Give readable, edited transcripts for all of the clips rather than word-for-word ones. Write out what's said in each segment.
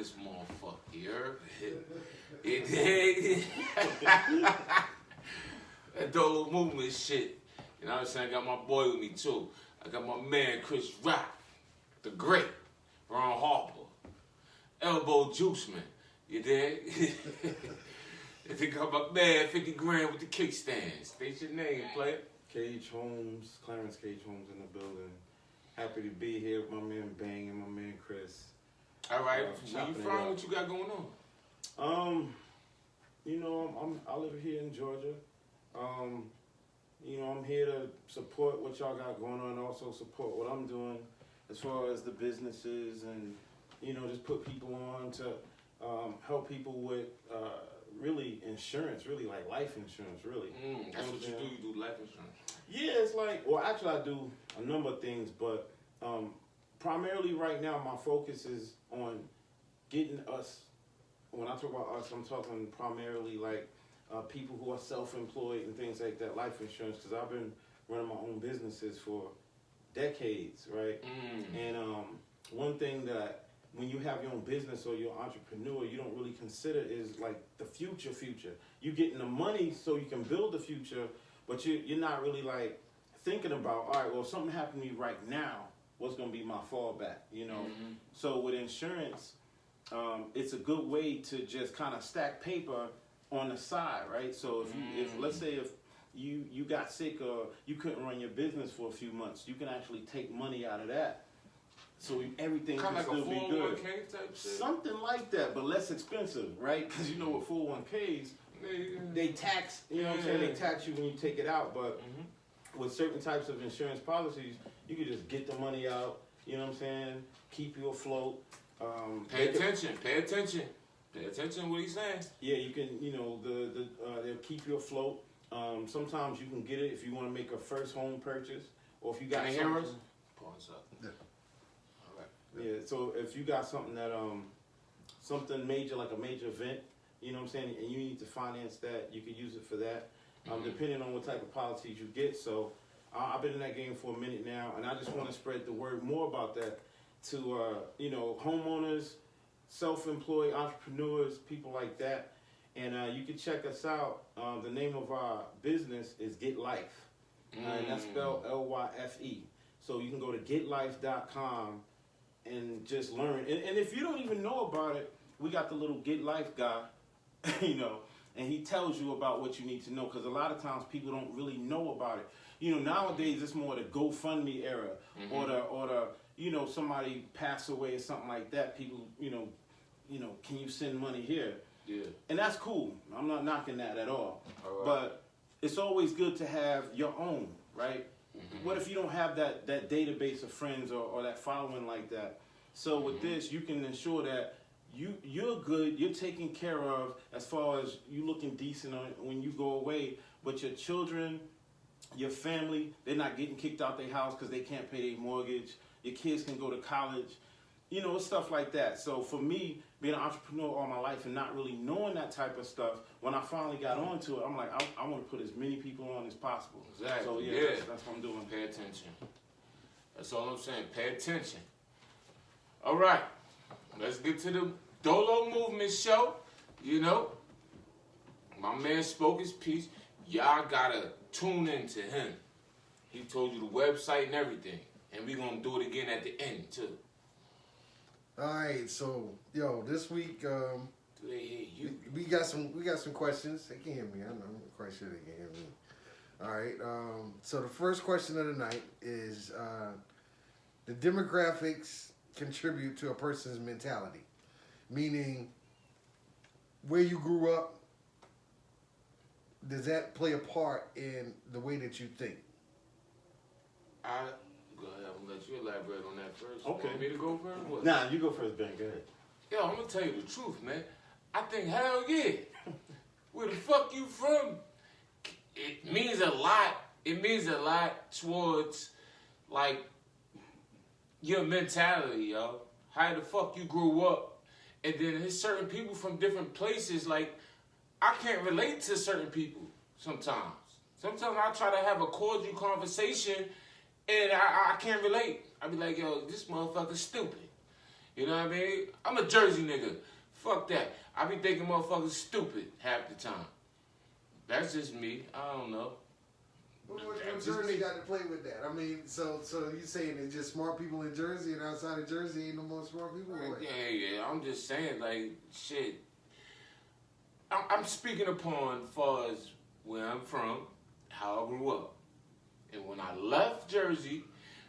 this motherfucker, you heard? That Dolomovement shit. You know what I'm saying? I got my boy with me too. I got my man Chris Rock, the great, Ron Harper, Elbow Juice Man. You dig? If they got my man 50 grand with the kickstands. State your name, player. Cage Holmes, Clarence Cage Holmes in the building. Happy to be here with my man Bang and my man Chris. All right, where you from? What you got going on? You know, I live here in Georgia. You know, I'm here to support what y'all got going on, and also support what I'm doing as far as the businesses, and you know, just put people on to help people with really insurance, really like life insurance, really. That's what you do. You do life insurance. Yeah, it's like, well, actually, I do a number of things, but primarily right now, my focus is on getting us. When I talk about us, I'm talking primarily like people who are self-employed and things like that, life insurance, because I've been running my own businesses for decades, right? And one thing that when you have your own business or you're an entrepreneur, you don't really consider is like the future. You're getting the money so you can build the future, but you're not really like thinking about, all right, well, if something happened to me right now, what's going to be my fallback, you know? So with insurance, it's a good way to just kind of stack paper on the side, right? So if let's say if you got sick or you couldn't run your business for a few months, you can actually take money out of that. So everything can still be good. Type shit? Something like that, but less expensive, right? Because you know with 401ks, they tax, you know what I'm saying? They tax you when you take it out, but with certain types of insurance policies, you can just get the money out, you know what I'm saying? Keep you afloat. Pay attention what he's saying. Yeah, you can, you know, they'll keep you afloat. Sometimes you can get it if you want to make a first home purchase, or if you got something. Pause up. Yeah. Yeah, so if you got something that something major, like a major event, you know what I'm saying, and you need to finance that, you could use it for that, depending on what type of policies you get. So I've been in that game for a minute now, and I just want to spread the word more about that to you know, homeowners, self-employed entrepreneurs, people like that. And you can check us out. The name of our business is Get Life, and that's spelled Lyfe. So you can go to getlife.com and just learn. And if you don't even know about it, we got the little Get Life guy, you know, and he tells you about what you need to know, because a lot of times people don't really know about it. You know, nowadays it's more the GoFundMe era, or the you know, somebody passed away or something like that. People, you know, can you send money here? Yeah. And that's cool. I'm not knocking that at all. All right. But it's always good to have your own, right? What if you don't have that database of friends or that following like that? So with this, you can ensure that you're good, you're taken care of as far as you looking decent when you go away, but your children, your family, they're not getting kicked out their house because they can't pay their mortgage. Your kids can go to college. You know, stuff like that. So for me, being an entrepreneur all my life and not really knowing that type of stuff, when I finally got onto it, I'm like, I want to put as many people on as possible. Exactly. So yeah. That's what I'm doing. Pay attention. That's all I'm saying. Pay attention. All right. Let's get to the Dolomovement show. You know, my man spoke his piece. Y'all gotta tune in to him. He told you the website and everything. And we're gonna do it again at the end too. Alright, so this week we got some questions. They can hear me. I'm quite sure they can hear me. Alright, so the first question of the night is the demographics contribute to a person's mentality. Meaning where you grew up, does that play a part in the way that you think? Go ahead, I'm gonna let you elaborate on that first. Okay. You want me to go first? What? Nah, you go first, Ben. Go ahead. Yo, I'm gonna tell you the truth, man. I think, hell yeah. Where the fuck you from? It means a lot. It means a lot towards, like, your mentality, yo. How the fuck you grew up. And then there's certain people from different places, like, I can't relate to certain people sometimes. Sometimes I try to have a cordial conversation and I can't relate. I be like, yo, this motherfucker's stupid. You know what I mean? I'm a Jersey nigga. Fuck that. I be thinking motherfuckers stupid half the time. That's just me. I don't know. But what Jersey got to play with that? I mean, so you saying it's just smart people in Jersey and outside of Jersey ain't no more smart people? Or Yeah. I'm just saying, like, shit. I'm speaking upon as far as where I'm from, how I grew up. And when I left Jersey,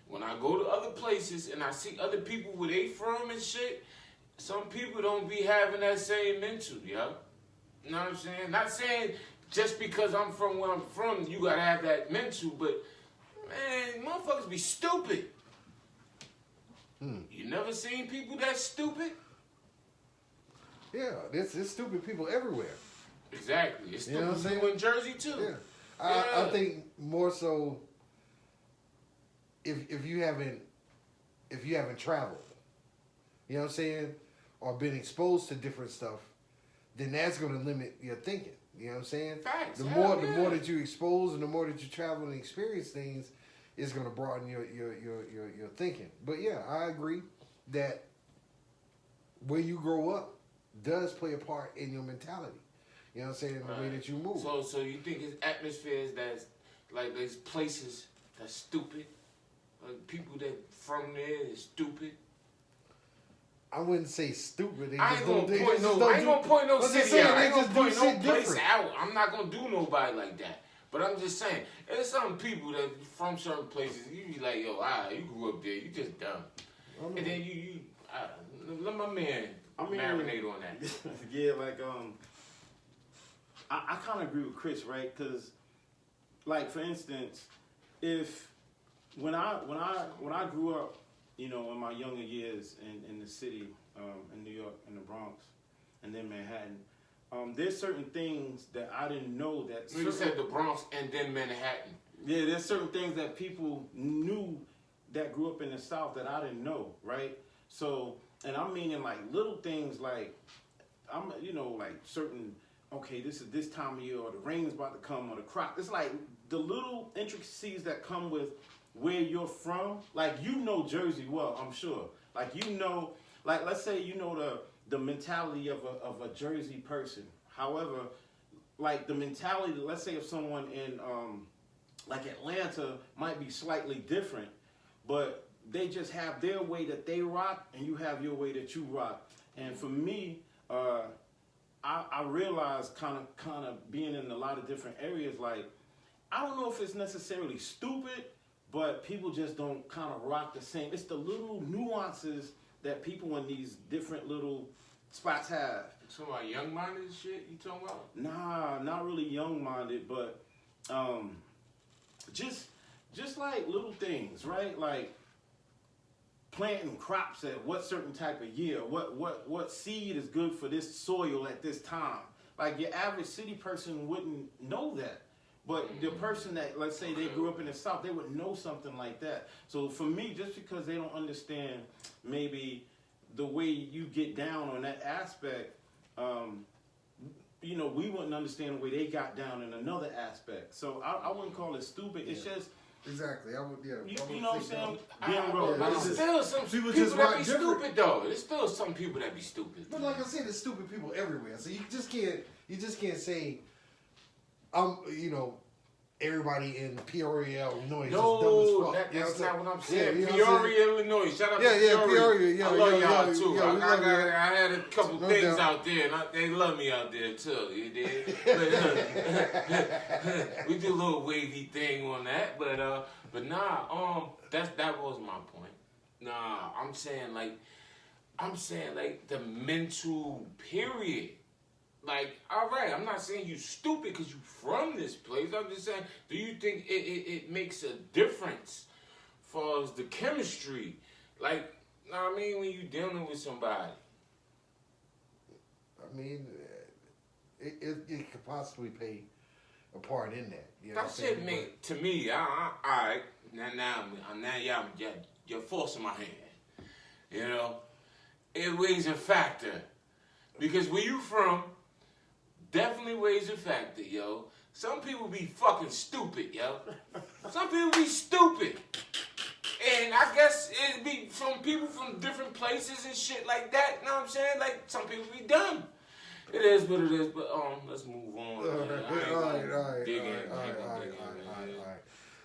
when I go to other places and I see other people where they from and shit, some people don't be having that same mental, yo. You know what I'm saying? Not saying just because I'm from where I'm from, you gotta have that mental, but man, motherfuckers be stupid. You never seen people that stupid? Yeah, it's stupid people everywhere. Exactly. It's You know stupid what I'm people in Jersey too. Yeah. Yeah. I think more so if you haven't traveled, you know what I'm saying, or been exposed to different stuff, then that's gonna limit your thinking. You know what I'm saying? Facts. The more that you expose and the more that you travel and experience things, is gonna broaden your thinking. But yeah, I agree that where you grow up does play a part in your mentality. You know what I'm saying? The way that you move. So you think it's atmospheres that's like there's places that's stupid? Like people that from there is stupid? I wouldn't say stupid. I ain't gonna point no city out. I ain't gonna point no place out. I'm not gonna do nobody like that. But I'm just saying, there's some people that from certain places, you be like, yo, you grew up there, you just dumb. And then you let my man marinate on that. Yeah, like I kind of agree with Chris, right? Because, like, for instance, if when I grew up, you know, in my younger years in the city, in New York, in the Bronx, and then Manhattan, there's certain things that I didn't know that. You said the Bronx and then Manhattan. Yeah, there's certain things that people knew that grew up in the South that I didn't know, right? So, and I'm meaning like little things like, like certain, okay, this is this time of year, or the rain's about to come, or the crop. It's like the little intricacies that come with where you're from. Like, you know Jersey well, I'm sure. Like, you know, like, let's say you know the mentality of a Jersey person. However, like the mentality, let's say of someone in like Atlanta might be slightly different, but they just have their way that they rock, and you have your way that you rock. And for me, I realized kind of being in a lot of different areas, like, I don't know if it's necessarily stupid, but people just don't kind of rock the same. It's the little nuances that people in these different little spots have. You talking about young-minded shit you talking about? Nah, not really young-minded, but just like little things, right? Like planting crops at what certain type of year, what seed is good for this soil at this time. Like, your average city person wouldn't know that. But the person that, let's say they grew up in the South, they would know something like that. So for me, just because they don't understand maybe the way you get down on that aspect, we wouldn't understand the way they got down in another aspect. So I wouldn't call it stupid. It's just... Exactly. I would, You know what I'm saying? But there's still some people that be stupid, though. There's still some people that be stupid. But like I said, there's stupid people everywhere. So you just can't say, everybody in Peoria, Illinois is just dumb as fuck. That's not what I'm saying. Yeah, Peoria, Illinois. Shout out to Peoria. Yeah, I love y'all too. I I had a couple things out there, and they love me out there too. You did. We do a little wavy thing on that, but nah. That was my point. Nah, I'm saying like the mental period. Like, all right, I'm not saying you stupid because you from this place. I'm just saying, do you think it makes a difference as far as the chemistry? Like, know what I mean, when you dealing with somebody? I mean, it could possibly play a part in that. You know that shit make, to me, all right, now you're forcing my hand. You know? It weighs a factor. Because where you from, definitely weighs a factor, yo. Some people be fucking stupid, yo. Some people be stupid. And I guess it'd be from people from different places and shit like that. You know what I'm saying? Like some people be dumb. It is what it is, but let's move on.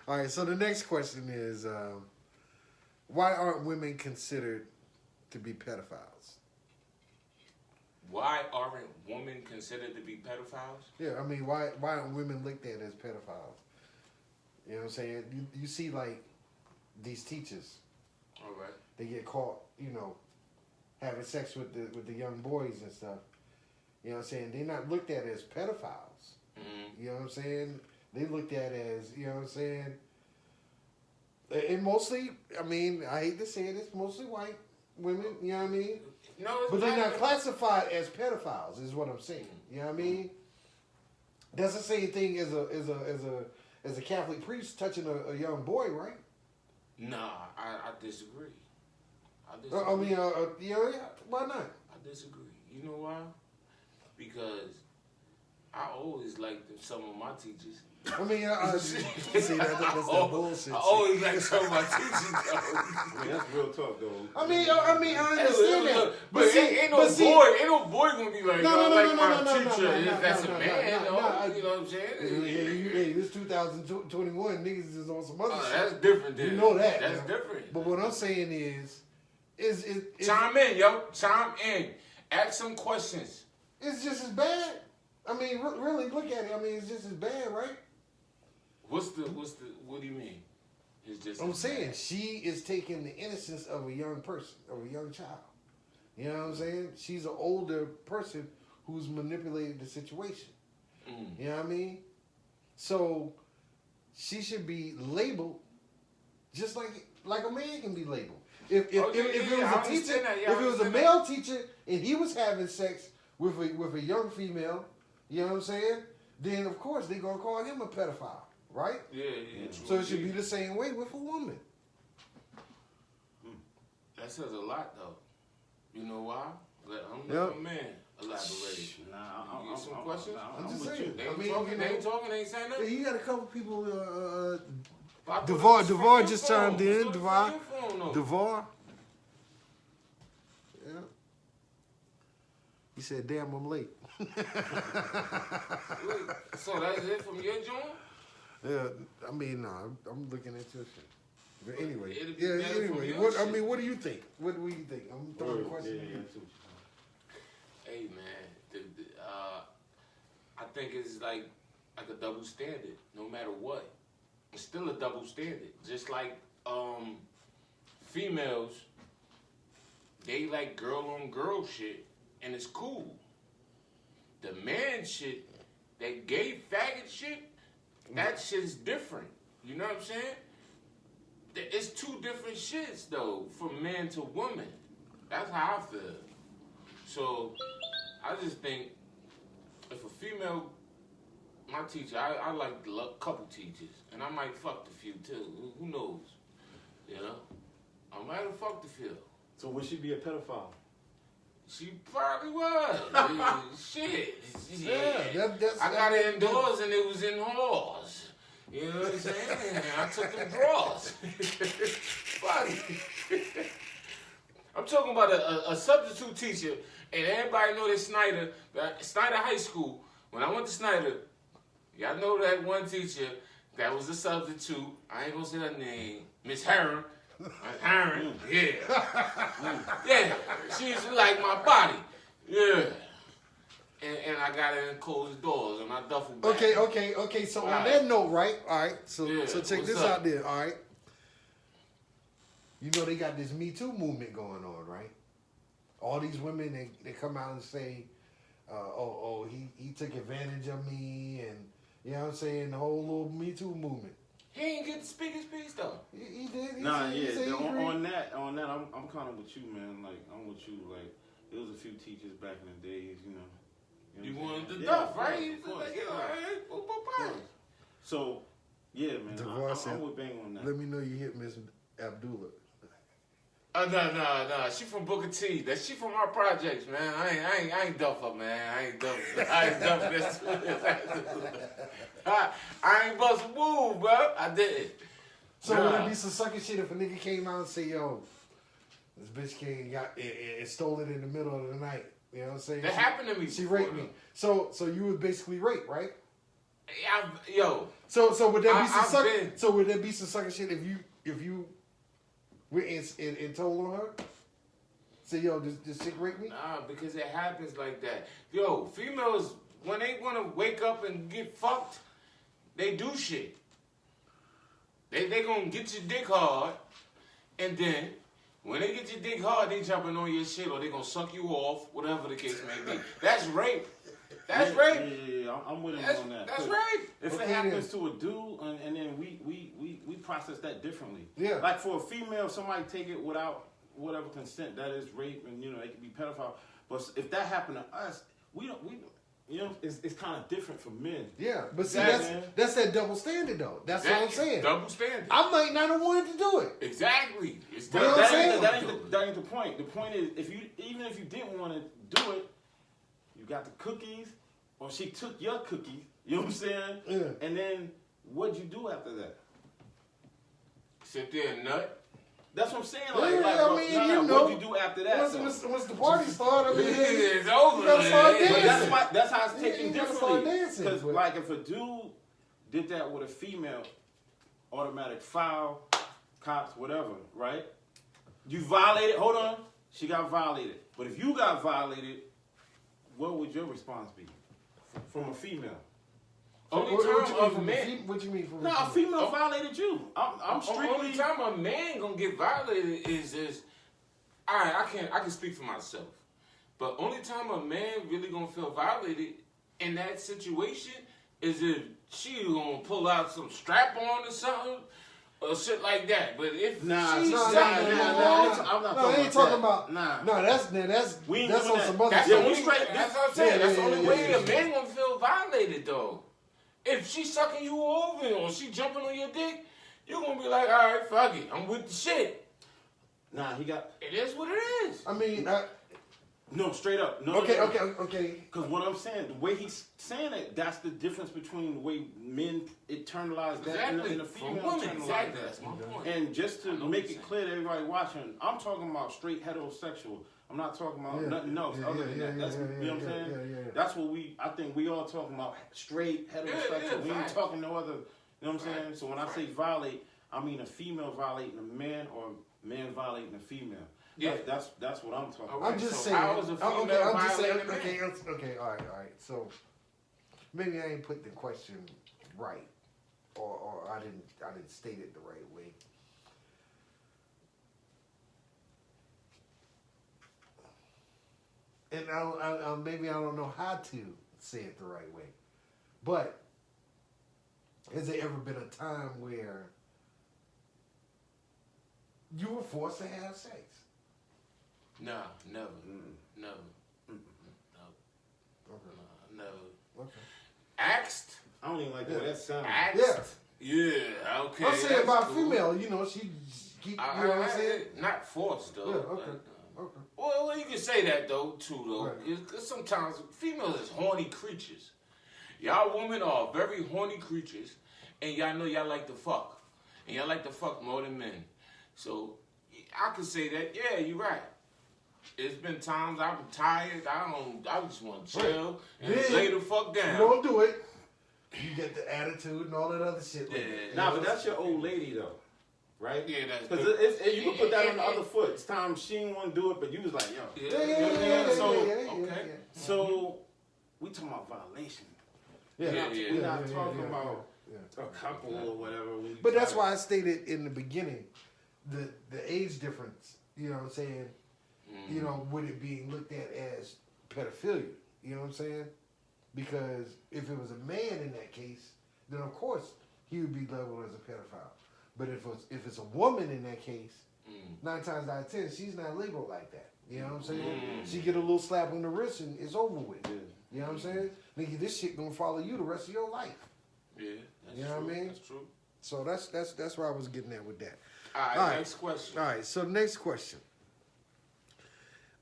All right. So the next question is, why aren't women considered to be pedophiles? Why aren't women considered to be pedophiles? Yeah, I mean, why aren't women looked at as pedophiles? You know what I'm saying? You see, like, these teachers. All right. They get caught, having sex with the young boys and stuff. You know what I'm saying? They're not looked at as pedophiles. Mm-hmm. You know what I'm saying? They looked at as, you know what I'm saying? And mostly, I mean, I hate to say it, it's mostly white women, you know what I mean? No, but they're not classified as pedophiles, is what I'm saying. You know what I mean? That's the same thing as a Catholic priest touching a young boy, right? Nah, I disagree. I mean, why not? I disagree. You know why? Because I always liked some of my teachers. I mean, see, that's that bullshit. I always liked some of my teachers, though. I mean, that's real talk, though. I understand that. But ain't no boy gonna be like, my teacher, that's a man, you know what I'm saying? Hey, this 2021, niggas is on some other shit. That's different, then. You know that. That's different. But what I'm saying is chime in, yo. Chime in. Ask some questions. It's just as bad. I mean, really look at it. I mean, it's just as bad, right? What do you mean? It's just. I'm saying she is taking the innocence of a young person, of a young child. You know what I'm saying? She's an older person who's manipulated the situation. Mm. You know what I mean? So she should be labeled just like a man can be labeled. If it was a teacher, if it was a male teacher and he was having sex with a young female, you know what I'm saying? Then of course they're gonna call him a pedophile, right? Yeah. So it should be the same way with a woman. That says a lot, though. You know why? I'm not a man. Elaborate. Nah, you get some questions? I'm just saying. They ain't talking, they ain't saying nothing. You got a couple people. Devar just chimed in. Devar. Yeah. He said, "Damn, I'm late." So that's it from your joint? Yeah, I mean, no, I'm looking at your shit. But anyway, anyway, what do you think? What do you think? I'm throwing a question. Hey man, I think it's like a double standard. No matter what, it's still a double standard. Just like females, they like girl on girl shit, and it's cool. The man shit, that gay faggot shit, that shit's different. You know what I'm saying? It's two different shits though, from man to woman. That's how I feel. So I just think if a female, my teacher, I like a couple teachers, and I might fuck the few too. Who knows? You know, I might have fucked the few. So would she be a pedophile? She probably was. Shit. Yeah, I got it indoors and it was in halls. You know what I'm saying? I took them drawers. I'm talking about a substitute teacher, and everybody know that Snyder High School. When I went to Snyder, y'all know that one teacher that was a substitute. I ain't gonna say her name. Miss Herron. Yeah. She used to like my body. Yeah. And I got it in closed doors and my duffel bag. Okay. So on that note, right? All right. So check this out there. All right. You know they got this Me Too movement going on, right? All these women they come out and say, he took advantage of me, and you know what I'm saying, the whole little Me Too movement. He ain't get to speak his piece though. He did. On that, I'm kind of with you, man. Like I'm with you. Like there was a few teachers back in the days, you know. You wanted the duff, right? So, yeah, man. I'm with Bang on that. Let me know you hit Miss Abdullah. No. She from Booker T. She from our projects, man. I ain't duff her, man. I ain't duff this. I ain't bust a move, bro. I did it. So would it be some sucker shit if a nigga came out and say, yo, This bitch came and got and stole it in the middle of the night. You know what I'm saying? That happened to me. She raped me. So you was basically raped, right? Yo. So would there be some sucker? So would there be some sucker shit if you went and told on her? Say, yo, this chick raped me? Nah, because it happens like that. Yo, females, when they want to wake up and get fucked, they do shit. They gonna get your dick hard, and then when they get your dick hard, they jumping on your shit, or they gonna suck you off, whatever the case may be. That's rape. That's rape. Yeah, I'm with him on that. That's rape. If it happens to a dude, and then we process that differently. Yeah. Like for a female, somebody take it without whatever consent, that is rape, and it could be pedophile. But if that happened to us, we don't. It's kind of different for men. Yeah, but see, that's that double standard though. That's what I'm saying. Double standard. I might not have wanted to do it. Exactly. It's You know what I'm saying? That ain't the point. The point is, even if you didn't want to do it, you got the cookies, or she took your cookies. You know what I'm saying? Yeah. And then what'd you do after that? Sit there and nut. That's what I'm saying. What'd you do after that? Once the party started, it's over. You gotta start dancing. But that's how it's taken differently. Because like if a dude did that with a female, automatic foul, cops, whatever, right? You violated. Hold on, she got violated. But if you got violated, what would your response be from a female? Only time of men. What you mean from a female violated you. I'm strictly. Only time a man gonna get violated is all right. I can speak for myself, but only time a man really gonna feel violated in that situation is if she gonna pull out some strap on or something or shit like that. But if I'm not talking about. That's on some other That's shit. the only straight. That's what I'm saying. That's the only way a man gonna feel violated though. If she sucking you over or she jumping on your dick, you're going to be like, all right, fuck it. I'm with the shit. Nah, he got... It is what it is. I mean... No, straight up. No, Okay. Because what I'm saying, the way he's saying it, that's the difference between the way men internalize that and the female internalize that. That's my point. And just to make it clear to everybody watching, I'm talking about straight heterosexual. I'm not talking about nothing else other than that. That's, you know what I'm saying? That's what I think we all talking about, straight heterosexual. We ain't talking no other, you know what I'm saying? So when I say violate, I mean a female violating a man or a man violating a female. Yeah, that's what I'm talking about. I'm just saying. How is a female violating a man? Okay, all right. So maybe I ain't put the question right, or I didn't state it the right way. And maybe I don't know how to say it the right way, but has there ever been a time where you were forced to have sex? No, never. Never. Okay. Never. Okay. Asked. I don't even like the way that sounds. Asked. Yeah. Okay. I'm saying about female. She keep. You know what I'm saying? Not forced though. Yeah. Okay. Well, you can say that though too though. Because sometimes females is horny creatures. Y'all women are very horny creatures, and y'all know y'all like to fuck, and y'all like to fuck more than men. So I could say that. Yeah, you're right. It's been times I've been tired. I just want to chill and lay the fuck down. You don't do it. You get the attitude and all that other shit. Nah, but that's your old lady though, right? Yeah, that's because you can put that on the other foot. It's time she didn't want to do it, but you was like, yo. So we talking about violation. We're not talking about a couple or whatever. But that's why I stated in the beginning the age difference. You know what I'm saying? Would it be looked at as pedophilia? You know what I'm saying? Because if it was a man in that case, then of course he would be labeled as a pedophile. But if it's a woman in that case, 9 times out of 10, she's not labeled like that. You know what I'm saying? She get a little slap on the wrist and it's over with. You know what I'm saying? Nigga, this shit gonna follow you the rest of your life. Yeah, that's you know true. what I mean? That's true. So that's where I was getting at with that. All right, next question. All right, so next question.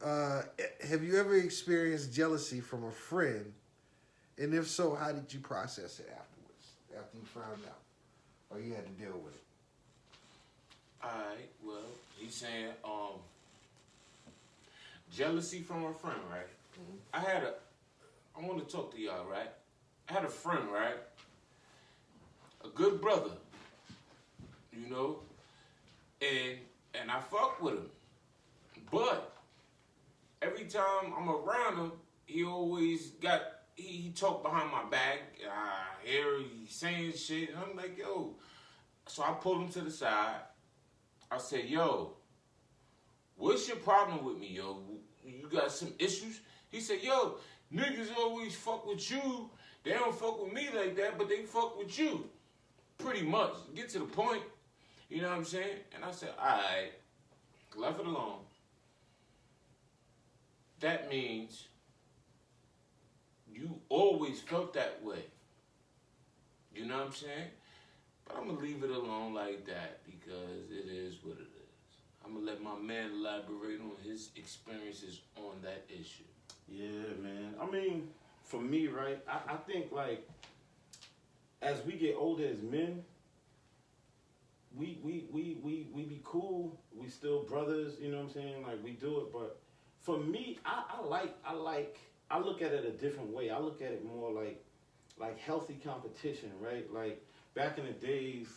Have you ever experienced jealousy from a friend? And if so, how did you process it afterwards? After you found out? Or you had to deal with it? Alright, well, he's saying, jealousy from a friend, right? I want to talk to y'all, right? I had a friend, right? A good brother, you know, and I fuck with him. But every time I'm around him, he always he talk behind my back. I hear he saying shit, and I'm like, yo. So I pulled him to the side. I said, yo, what's your problem with me, yo? You got some issues? He said, yo, niggas always fuck with you. They don't fuck with me like that, but they fuck with you. Pretty much. Get to the point. You know what I'm saying? And I said, all right. Left it alone. That means you always felt that way. You know what I'm saying? But I'm going to leave it alone like that because it is what it is. I'm going to let my man elaborate on his experiences on that issue. Yeah, man. I mean, for me, right, I think, like, as we get older as men, we be cool. We still brothers, you know what I'm saying? Like, we do it. But for me, I look at it a different way. I look at it more like healthy competition, right? Like, back in the days,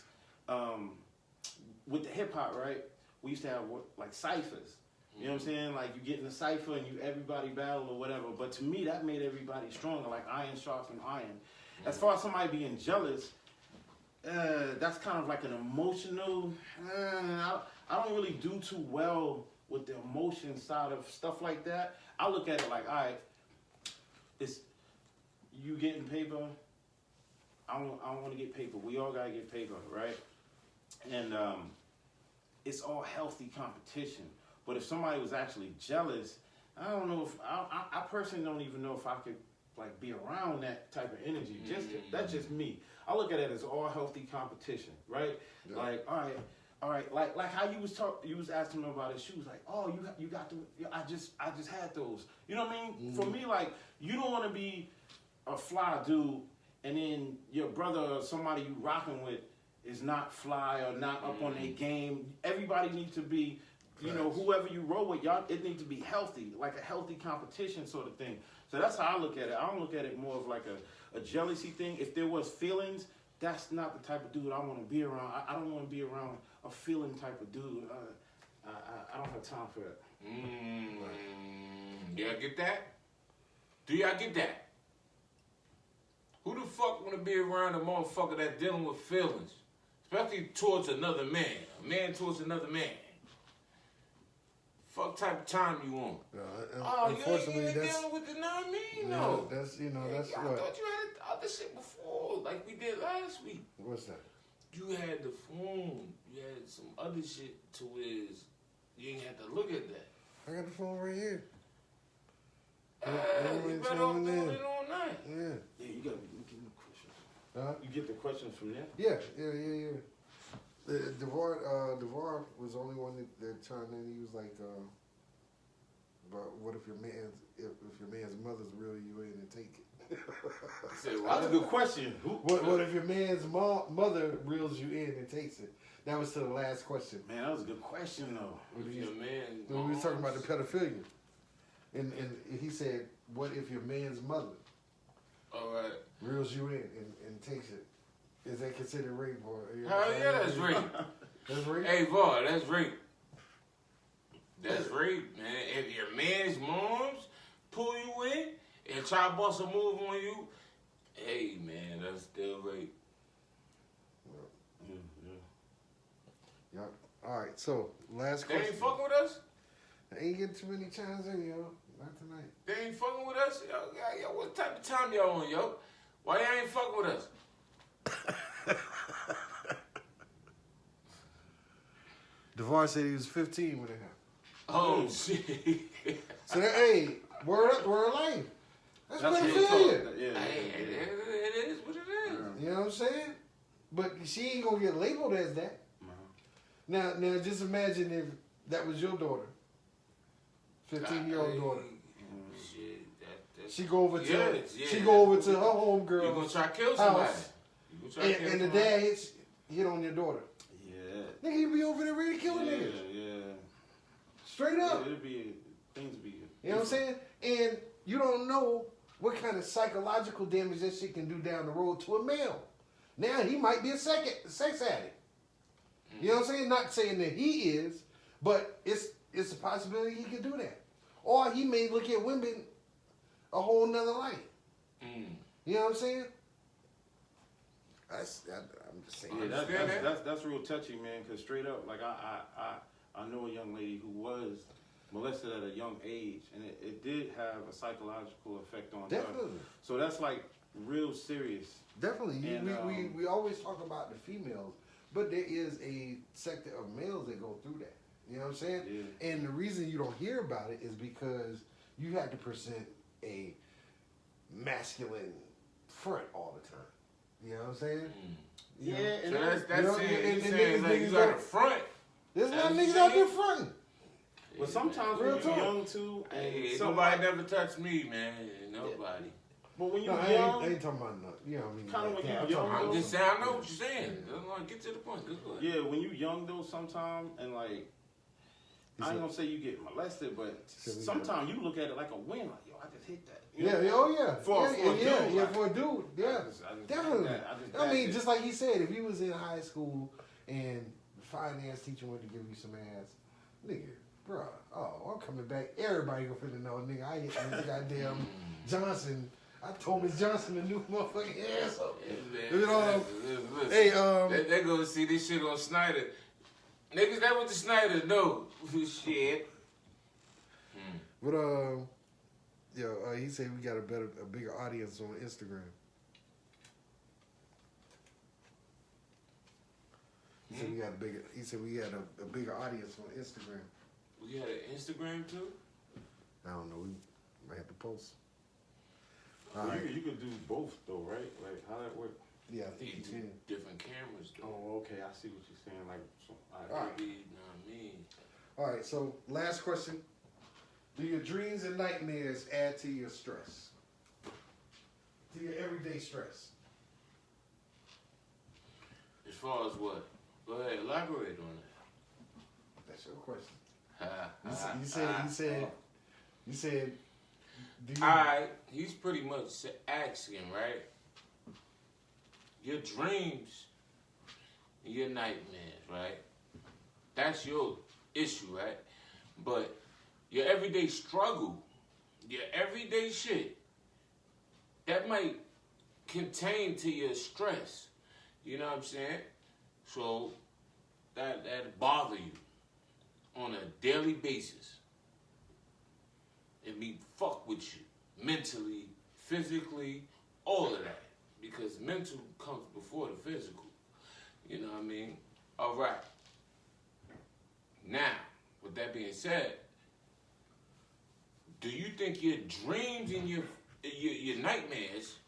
with the hip hop, right? We used to have like ciphers. You know what I'm saying? Like, you get in a cipher and everybody battle or whatever. But to me, that made everybody stronger. Like, iron sharpens iron. As far as somebody being jealous, that's kind of like an emotional. I don't really do too well with the emotion side of stuff like that. I look at it like, all right, it's you getting paper. I don't want to get paper. We all gotta get paper, right? And it's all healthy competition. But if somebody was actually jealous, I don't know if I personally don't even know if I could like be around that type of energy. That's just me. I look at it as all healthy competition, right? Yeah. Like, all right, like how you was asking me about his shoes, like, oh, you got them. I just had those. You know what I mean? Mm-hmm. For me, like, you don't want to be a fly dude, and then your brother or somebody you rocking with is not fly or not up on their game. Everybody needs to be. You know, whoever you roll with, y'all, it needs to be healthy, like a healthy competition sort of thing. So that's how I look at it. I don't look at it more of like a jealousy thing. If there was feelings, that's not the type of dude I want to be around. I don't want to be around a feeling type of dude. I don't have time for that. Y'all get that? Do y'all get that? Who the fuck want to be around a motherfucker that's dealing with feelings? Especially towards another man. A man towards another man. Fuck type of time you want? Unfortunately, you ain't dealing with the that's no. That's I thought you had other shit before, like we did last week. What's that? You had the phone. You had some other shit to where you ain't had to look at that. I got the phone right here. You better off doing it all night. Yeah, you gotta be looking at the questions. You get the questions from there? Yeah. DeVar was the only one that chimed in. He was like, "But what if your man's mother's reel you in and take it?" That's a good question. What if your man's mother reels you in and takes it? That was to the last question. Man, that was a good question though. What if your man? When we was talking about the pedophilia, and he said, "What if your man's mother, all right, reels you in and takes it? Is that considered rape or?" Hell yeah, that's rape. That's rape. Hey, boy, that's rape. That's rape, man. If your man's moms pull you in and try to bust a move on you, hey, man, that's still rape. Yeah. All right. So last They question. ain't fucking with us. I ain't getting too many chimes in, yo. Not tonight. They ain't fucking with us. Yo, what type of time y'all on, yo? Why y'all ain't fucking with us? DeVar said he was 15 when it happened. Oh shit! So that, hey, word up, word life. That's pedophilia. Yeah. Hey, it is what it is. You know what I'm saying? But she ain't gonna get labeled as that. Now, just imagine if that was your daughter, 15-year-old daughter. Shit, she go over to she go over to her homegirl. You gonna try to kill somebody? And the dad hit on your daughter. Yeah. Nigga, you be over there ready to kill a nigga. Yeah. Straight up. Yeah, things be You know what I'm saying? And you don't know what kind of psychological damage that shit can do down the road to a male. Now he might be a sex addict. You know what I'm saying? Not saying that he is, but it's a possibility he could do that. Or he may look at women a whole nother light. You know what I'm saying? I'm just saying. Yeah, that's real touchy, man. Because straight up, like I know a young lady who was molested at a young age, and it did have a psychological effect on her. So that's like real serious. Definitely. And, we always talk about the females, but there is a sector of males that go through that. You know what I'm saying? Yeah. And the reason you don't hear about it is because you have to present a masculine front all the time. You know what I'm saying? Yeah, and so that's it. He's saying like you got a front. There's not niggas out there fronting. But sometimes when you're young too, and nobody never touched me, man. Nobody. But when you're young, I ain't talking about nothing. You know what I mean? Kind of when you're young. I'm just saying, I know what you're saying. Get to the point. Yeah, when you're young though, sometimes and like. I ain't gonna say you get molested, but sometimes you look at it like a win. Like, yo, I just hit that. You know? For a dude, yeah. Definitely. I mean, just like he said, if he was in high school and the finance teacher wanted to give you some ass, nigga, bro, I'm coming back. Everybody gonna finna know, nigga, I hit this goddamn Johnson. I told Miss Johnson a new motherfucking ass up. They go see this shit on Snyder. Niggas, that what the Snyder know. Shit. But he said we got a bigger audience on Instagram. He said we had a bigger audience on Instagram. We had an Instagram too? I don't know. We might have to post. You could do both though, right? Like how that work? Yeah, I think you can. Different cameras though. Oh, okay. I see what you're saying. Like, all right. You know what I mean? All right. So last question: do your dreams and nightmares add to your stress? To your everyday stress? As far as what? Go ahead, elaborate on it. That's your question. You said. Alright, he's pretty much asking, right? Your dreams and your nightmares, right? That's your issue, right? But your everyday struggle, your everyday shit, that might contain to your stress. You know what I'm saying? So that bother you on a daily basis. It be fuck with you mentally, physically, all of that. Because mental comes before the physical. You know what I mean? All right. Now, with that being said, do you think your dreams and your nightmares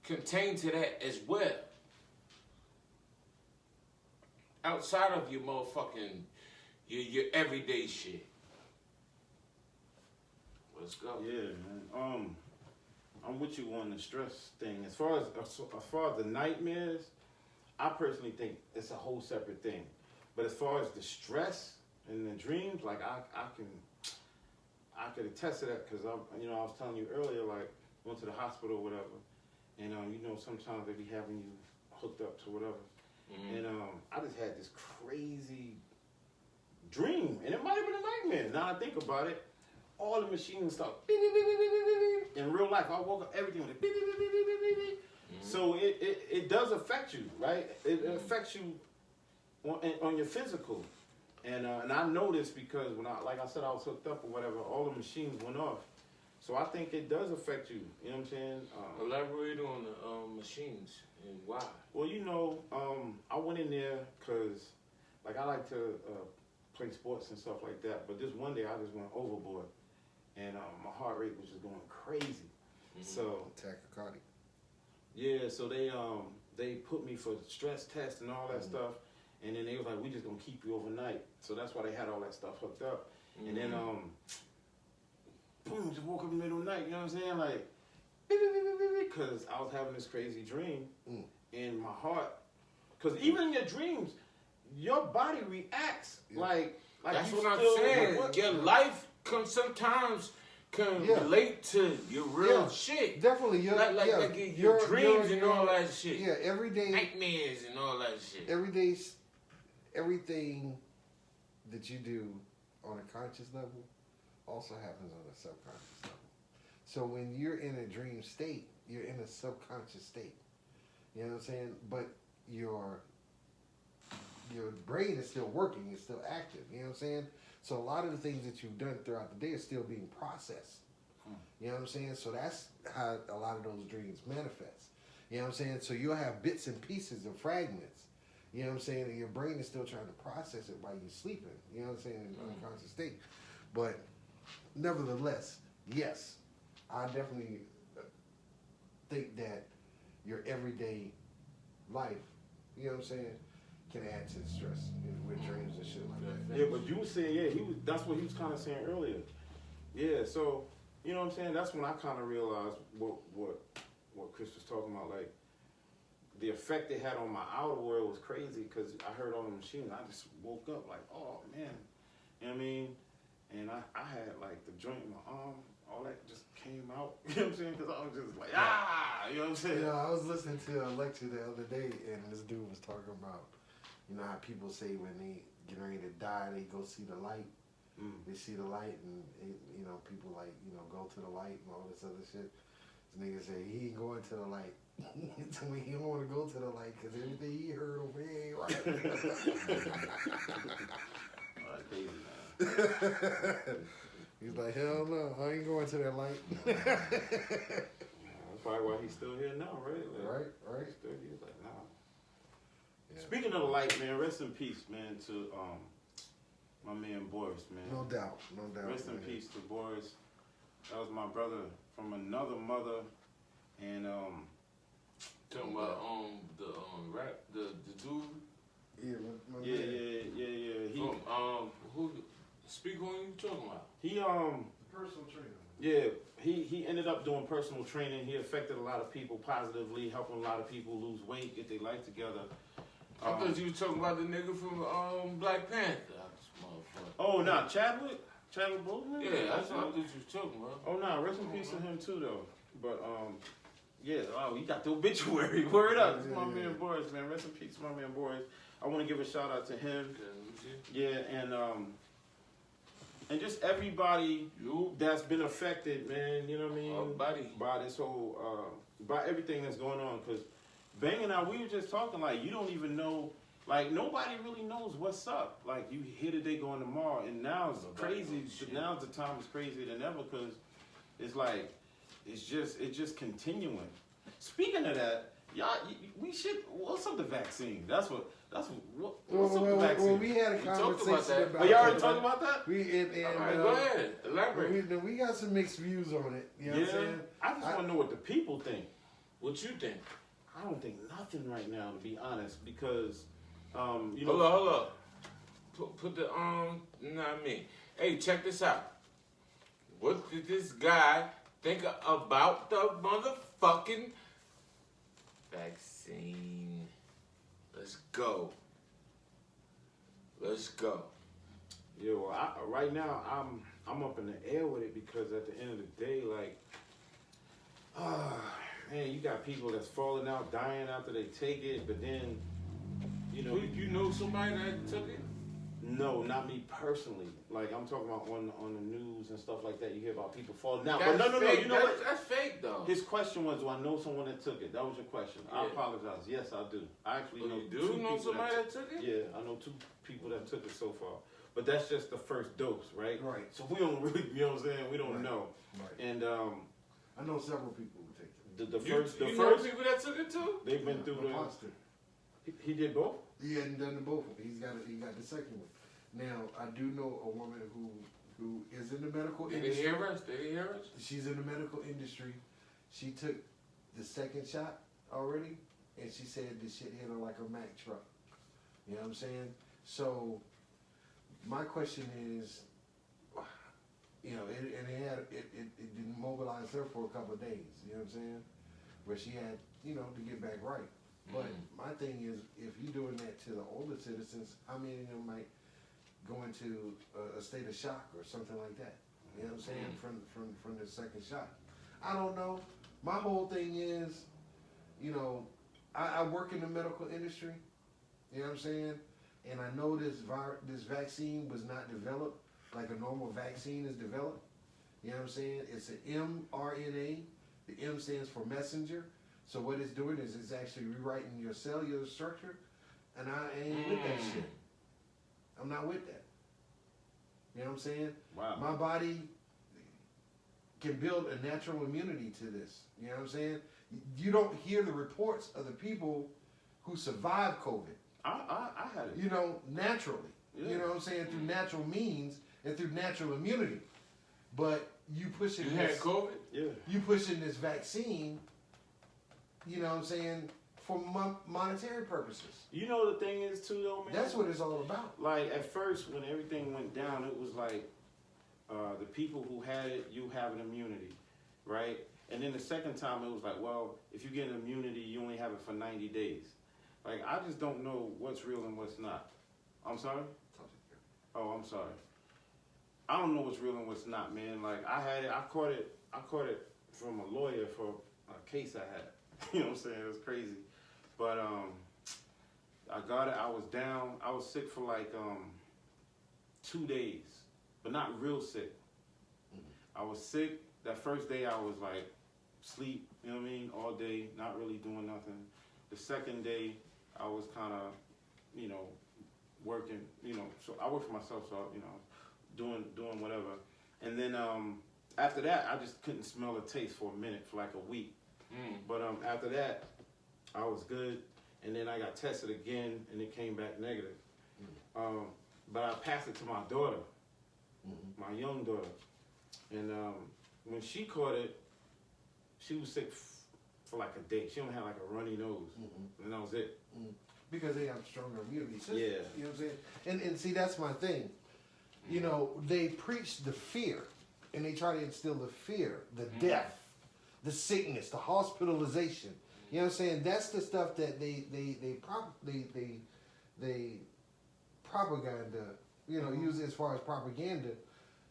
contain to that as well? Outside of your motherfucking, your everyday shit. Let's go. Yeah, man. I'm with you on the stress thing. As far as the nightmares, I personally think it's a whole separate thing. But as far as the stress and the dreams, like I could attest to that because I was telling you earlier, like went to the hospital or whatever, and sometimes they be having you hooked up to whatever, and I just had this crazy dream, and it might have been a nightmare. Now I think about it. All the machines start beep, beep, beep, beep, beep, beep. In real life, I woke up everything with beep, beep, beep, beep, beep, beep, beep. So it does affect you, right? It affects you on your physical, and I know this because when I said I was hooked up or whatever, all the machines went off. So I think it does affect you. You know what I'm saying? Elaborate on the machines and why. Well, I went in there because I like to play sports and stuff like that. But this one day I just went overboard. And my heart rate was just going crazy. So tachycardia. Yeah, so they put me for stress tests and all that stuff, and then they was like, we just gonna keep you overnight. So that's why they had all that stuff hooked up. And then boom, just woke up in the middle of the night. You know what I'm saying? Like, because I was having this crazy dream, and my heart, because even in your dreams, your body reacts like that's you what I'm still, saying. Like, your life comes sometimes. can Yeah. relate to your real Yeah. shit. Definitely, Like your dreams and all that shit. Yeah, every day, Nightmares and all that shit. every day, everything that you do on a conscious level also happens on a subconscious level. So when you're in a dream state, you're in a subconscious state. You know what I'm saying? But your brain is still working, it's still active. You know what I'm saying? So a lot of the things that you've done throughout the day are still being processed. You know what I'm saying? So that's how a lot of those dreams manifest. You know what I'm saying? So you'll have bits and pieces and fragments. You know what I'm saying? And your brain is still trying to process it while you're sleeping. You know what I'm saying? In an unconscious state. But nevertheless, yes, I definitely think that your everyday life, you know what I'm saying, can add to the stress with dreams and shit like that. Yeah, but you were saying, that's what he was kind of saying earlier. Yeah, so, you know what I'm saying? That's when I kind of realized what Chris was talking about. Like, the effect it had on my outer world was crazy because I heard all the machines. I just woke up like, oh, man. You know what I mean? And I had, like, the joint in my arm, all that just came out. You know what I'm saying? Because I was just like, you know what I'm saying? Yeah, I was listening to a lecture the other day, and this dude was talking about, you know, how people say when they get ready to die, they go see the light. They see the light, and you know, people like, you know, go to the light and all this other shit. This nigga say he ain't going to the light. He don't want to go to the light because everything he heard over here ain't right. Crazy, man. He's like, hell no, I ain't going to that light. That's probably why he's still here now, right? Like, right. He's still here, like, nah. Yeah. Speaking of the light, man, rest in peace, man, to my man Boris, man. No doubt. Rest in peace to Boris. That was my brother from another mother, and Talking about the dude. Yeah. He who speak on you talking about? he Personal trainer. Yeah, he ended up doing personal training. He affected a lot of people positively, helping a lot of people lose weight, get their life together. I thought you were talking about the nigga from Black Panther. Oh, nah, Chadwick Boseman? Yeah, that's what I thought you was talking about. Oh, nah, rest in peace to him too, though. But yeah, he got the obituary. Word up, it's my man Boris, man. Rest in peace to my man Boris. I want to give a shout out to him. Yeah, and just everybody that's been affected, man. You know what I mean? By this whole, by everything that's going on. Because banging out, we were just talking like you don't even know. Like nobody really knows what's up. Like you hear today going tomorrow, and now it's crazy. Now the time is crazier than ever because it's like it's just continuing. Speaking of that, y'all, we should. What's up the vaccine? What's up the vaccine? Well, we had a conversation about that. Oh, y'all already talked about that? All right, go ahead. Elaborate. We got some mixed views on it. You know what I'm saying? I just want to know what the people think. What you think? I don't think nothing right now, to be honest, because you know. Hold up. Put the you know what I mean? Hey, check this out. What did this guy think about the motherfucking vaccine? Let's go. Yeah, well, right now I'm up in the air with it because at the end of the day, like, man, you got people that's falling out, dying after they take it, but then, you know, you know somebody that took it? No, not me personally. Like I'm talking about on the news and stuff like that. You hear about people falling out. That's but no. Fake. You know what? That's fake though. His question was, do I know someone that took it? That was your question. Yeah. I apologize. Yes, I do. I actually know. You do know somebody that took it? Yeah, I know 2 people that took it so far. But that's just the first dose, right? Right. So we don't really, you know what I'm saying? We don't know. Right. And I know several people who take it. The first know people that took it too? They've been through the. He did both. He hadn't done the both. He got the second one. Now I do know a woman who is in the medical industry. Did they hear us? She's in the medical industry. She took the second shot already, and she said the shit hit her like a Mack truck. You know what I'm saying? So my question is, you know, it didn't mobilize her for a couple of days. You know what I'm saying? Where she had, you know, to get back right. But my thing is, if you're doing that to the older citizens, how many of them might go into a state of shock or something like that? You know what I'm saying? From the second shot. I don't know. My whole thing is, you know, I work in the medical industry. You know what I'm saying? And I know this vaccine was not developed like a normal vaccine is developed. You know what I'm saying? It's an mRNA. The M stands for messenger. So what it's doing is it's actually rewriting your cellular structure. And I ain't with that shit. I'm not with that. You know what I'm saying? Wow. My body can build a natural immunity to this. You know what I'm saying? You don't hear the reports of the people who survived COVID. I had it. You know, naturally. Yeah. You know what I'm saying? Through natural means and through natural immunity. But you pushing You had COVID? Yeah. You pushing this vaccine, you know what I'm saying, for monetary purposes. You know the thing is too though, man. That's what it's all about. Like at first when everything went down, it was like the people who had it, you have an immunity, right? And then the second time it was like, well, if you get an immunity, you only have it for 90 days. Like I just don't know what's real and what's not. I'm sorry? Oh, I'm sorry. I don't know what's real and what's not, man. Like I had it, I caught it from a lawyer for a case I had. You know what I'm saying? It was crazy. But I got it, I was down, I was sick for like 2 days, but not real sick. I was sick, that first day I was like sleep, you know what I mean, all day, not really doing nothing. The second day I was kind of, you know, working, you know, so I work for myself, so, you know, doing whatever. And then after that, I just couldn't smell or taste for a minute, for like a week. But after that, I was good. And then I got tested again, and it came back negative. But I passed it to my daughter, my young daughter. And when she caught it, she was sick for like a day. She only had like a runny nose, and that was it. Because they have stronger immunity system. Yeah. You know what I'm saying? And see, that's my thing. You know, they preach the fear, and they try to instill the fear, the death, the sickness, the hospitalization. You know what I'm saying? That's the stuff that they propaganda, you know, use as far as propaganda,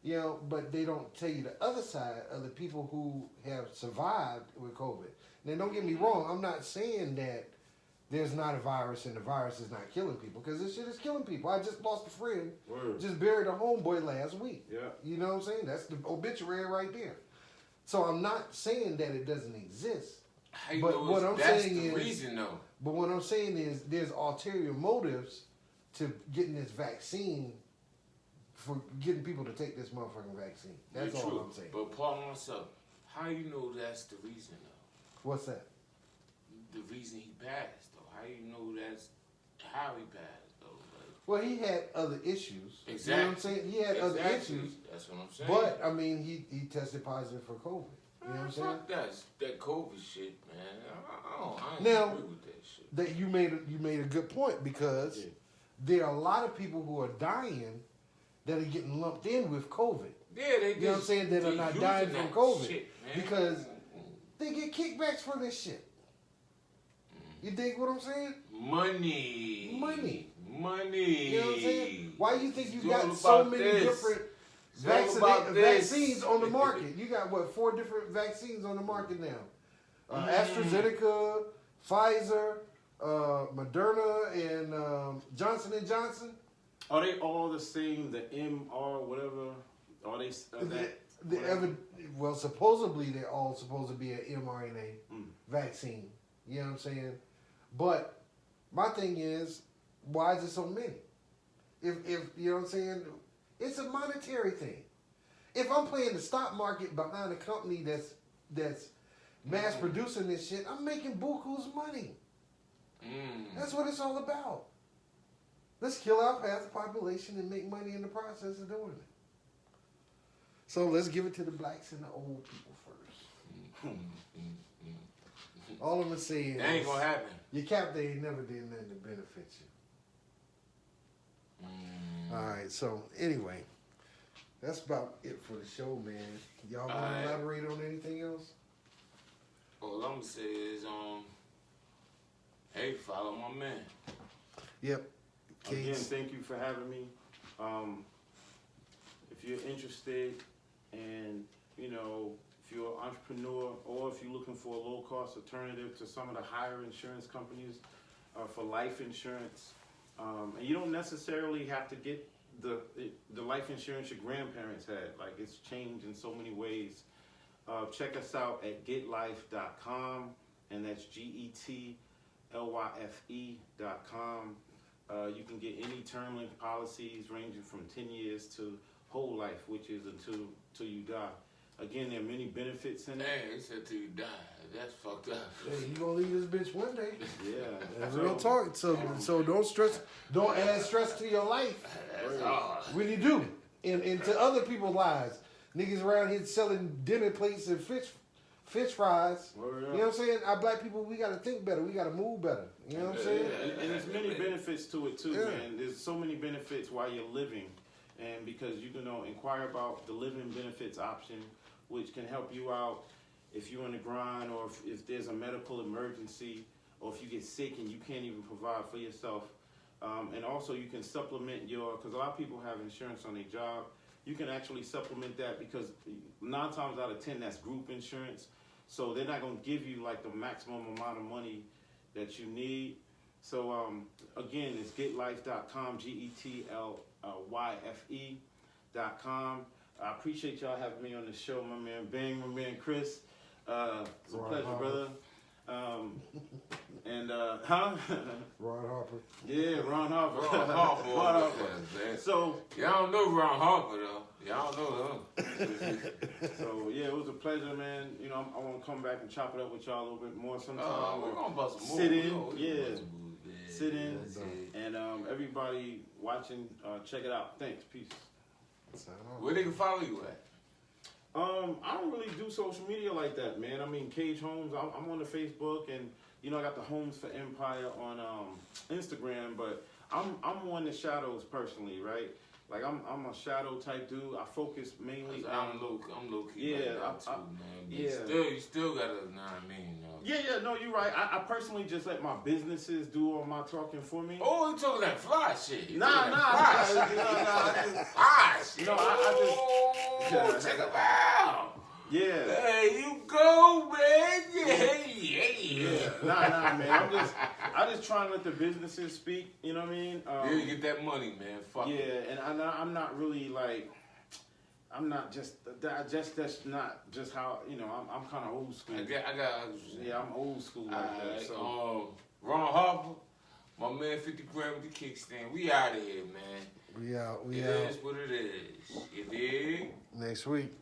you know, but they don't tell you the other side of the people who have survived with COVID. Now, don't get me wrong. I'm not saying that there's not a virus and the virus is not killing people, because this shit is killing people. I just lost a friend, just buried a homeboy last week. Yeah. You know what I'm saying? That's the obituary right there. So I'm not saying that it doesn't exist. But what I'm saying is, reason, though. But what I'm saying is, there's ulterior motives to getting this vaccine, for getting people to take this motherfucking vaccine. That's all I'm saying. But pardon myself, how you know that's the reason, though? What's that? The reason he passed, though. How you know that's how he passed, though? Like, well, he had other issues. Exactly. You know what I'm saying? He had other issues. That's what I'm saying. But I mean, he tested positive for COVID. You know what I'm saying? Fuck that COVID shit, man. I don't Now, agree with that shit. That you made a good point, because there are a lot of people who are dying that are getting lumped in with COVID. Yeah, they You know what I'm saying? That are not dying from COVID shit, because they get kickbacks for this shit. You dig what I'm saying? Money. You know what I'm Money. saying? Why do you think you It's got all so about many this. different vaccines on the market? You got, what, 4 different vaccines on the market now? AstraZeneca, Pfizer, Moderna, and Johnson & Johnson. Are they all the same? The MR, whatever? Are they Well, supposedly they're all supposed to be an mRNA vaccine. You know what I'm saying? But my thing is, why is it so many? If you know what I'm saying, it's a monetary thing. If I'm playing the stock market behind a company that's mass producing this shit, I'm making buku's money. That's what it's all about. Let's kill out half the population and make money in the process of doing it. So let's give it to the blacks and the old people first. All I'm saying that ain't gonna happen. Your captain ain't never did nothing to benefit you. All right, so anyway, that's about it for the show, man. Y'all want to elaborate on anything else? All I'm gonna say is, hey, follow my man. Yep. Again, thank you for having me. If you're interested And, you know, if you're an entrepreneur or if you're looking for a low-cost alternative to some of the higher insurance companies for life insurance, and you don't necessarily have to get the life insurance your grandparents had. Like, it's changed in so many ways. Check us out at getlife.com, and that's GETLYFE.com. You can get any term length policies ranging from 10 years to whole life, which is until you die. Again, there are many benefits in it. Dang, it said till you die. That's fucked up. Hey, you gonna leave this bitch one day. Yeah. That's real talk. So don't stress. Don't add stress to your life. That's hard. When you do, and to other people's lives. Niggas around here selling dinner plates and fish fries. Word You up. know what I'm saying? Our black people, we gotta think better. We gotta move better. You know what I'm saying? And there's many benefits to it too, Yeah. man. There's so many benefits while you're living, and because you can inquire about the living benefits option, which can help you out if you're on the grind, or if there's a medical emergency, or if you get sick and you can't even provide for yourself. And also you can supplement because a lot of people have insurance on their job. You can actually supplement that because 9 times out of 10 that's group insurance. So they're not going to give you like the maximum amount of money that you need. So again, it's getlife.com, GETLYFE.com. I appreciate y'all having me on the show, my man Bang, my man Chris. It's a pleasure, brother. Ron Harper. Yeah, Ron Harper. Ron Harper. Ron Harper. Yeah, So y'all don't know Ron Harper though. Y'all know him. So yeah, it was a pleasure, man. You know, I want to come back and chop it up with y'all a little bit more sometime. We're gonna bust some Sit moves. in, Yeah. sit in, and everybody watching, check it out. Thanks, peace. Where they can follow you at? I don't really do social media like that, man. I mean, Cage Homes. I'm on the Facebook, and I got the Homes for Empire on Instagram. But I'm more in the shadows personally, right? Like I'm a shadow type dude. I focus mainly. I'm low key. Yeah, like that too, man. But yeah. You still gotta, know what I mean? Yeah, no, you're right. I personally just let my businesses do all my talking for me. Oh, you talking that fly shit? Nah. Fly shit. Check them out. Yeah. There you go, man. Yeah. Nah, man. I'm just trying to let the businesses speak. You know what I mean? Yeah, get that money, man. Fuck it. Yeah, and I'm not really like. I'm not that's not just how I'm kind of old school. I got. Yeah, I'm old school like that. So Ron Harper, my man, 50 grand with the kickstand. We out of here, man. We out. It is what it is. You dig? Next week.